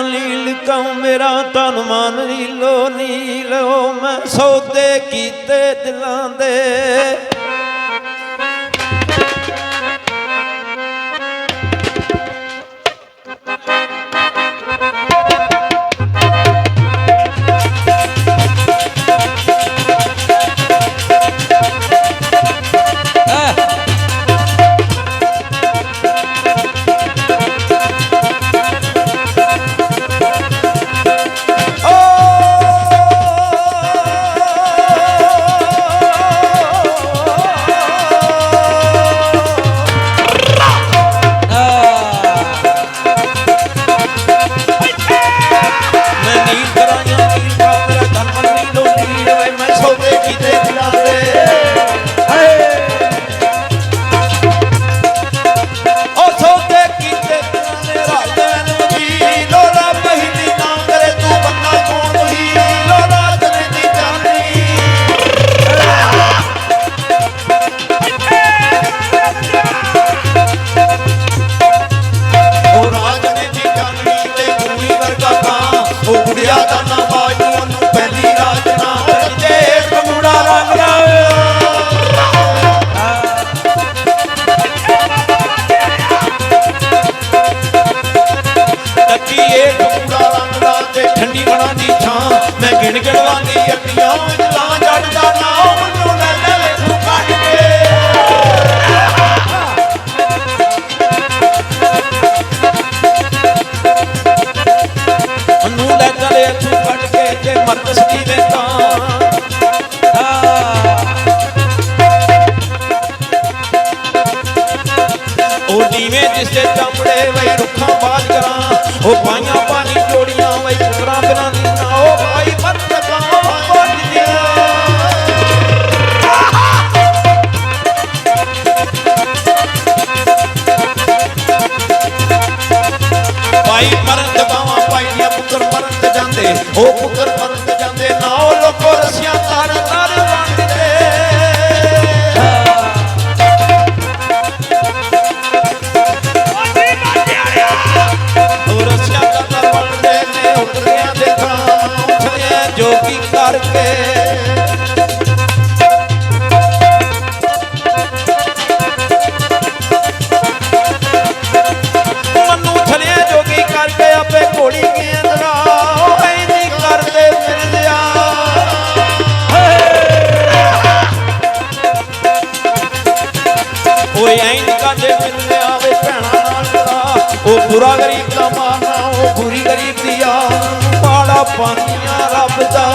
नील का मेरा तन मन नीलो नील ओ मैं सौदे कीते दिलां दे जिससे चमड़े वही रुखा बाज करा ओ पाइया पानी जोड़ियां वही पुकरा बिना नीना ओ भाई मत लगाओ बाज दिया भाई मरन दबावा पाइया पुकर मरन जांदे ओ पुकर मरन जांदे ना ओ लोको रसियां तार तार बांधदे जोगी करके मनु छलिया जोगी करके आपे घोड़ी गेंदरा नहीं करते मिल दिया करते मिल दिया वे भैणा ओ बुरा गरीब का मारना ओ बुरी गरीब दिया माड़ा पानिया रब दा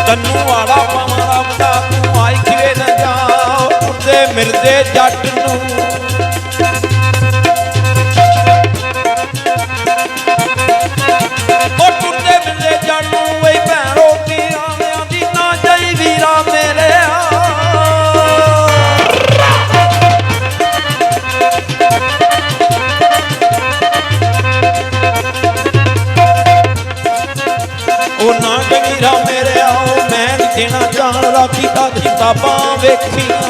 तन्नू वाला पावा रब दा तू आई खिवे न जाओ उड़दे मिलदे जट नू मेरे आओ मैं देना चाह राती दा किताबां वेखियां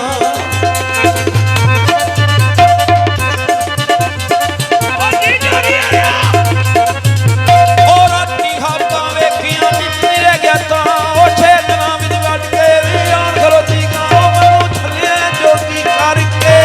और राती हाबां वेखियां कितनी रह गया ता ओ छे दिनां विच वट के भी आन खलोती गाओ मनु छले जोगी करके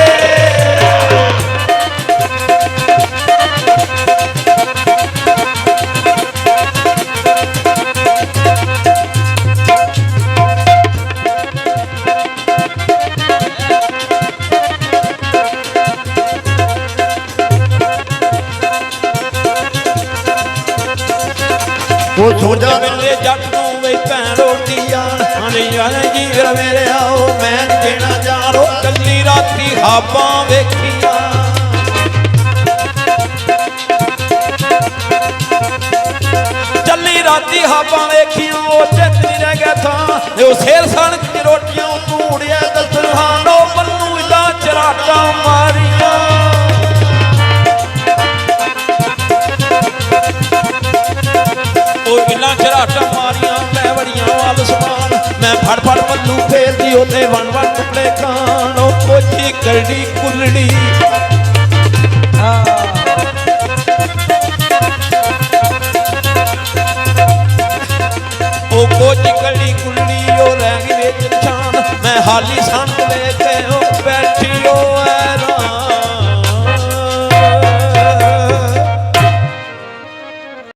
वो सोचा मिले जट नूं वे भैण रोटिया आने जी मेरे आओ मैं देना जानो कल्ली राती हाबां वेखियां चली राती हाबां वेखियां ओ चित नहीं रह गया था ओ शेर सन रोटियां तू उड़िया दस्तरखानो मन्नू इदा चराटा मारिया चराटा मारिया मैं बड़िया वाल समान मैं फड़ फड़ पल्लू फेरदी ओते वन वन ਉਹ ਕੋਚ ਕਲੀ ਕੁੱਲੀ ਉਹ ਰਹਿ ਗਈ ਵਿੱਚ ਨਿਸ਼ਾਨ ਮੈਂ ਹਾਲੀ ਸੰਤ ਵੇਖ ਕੇ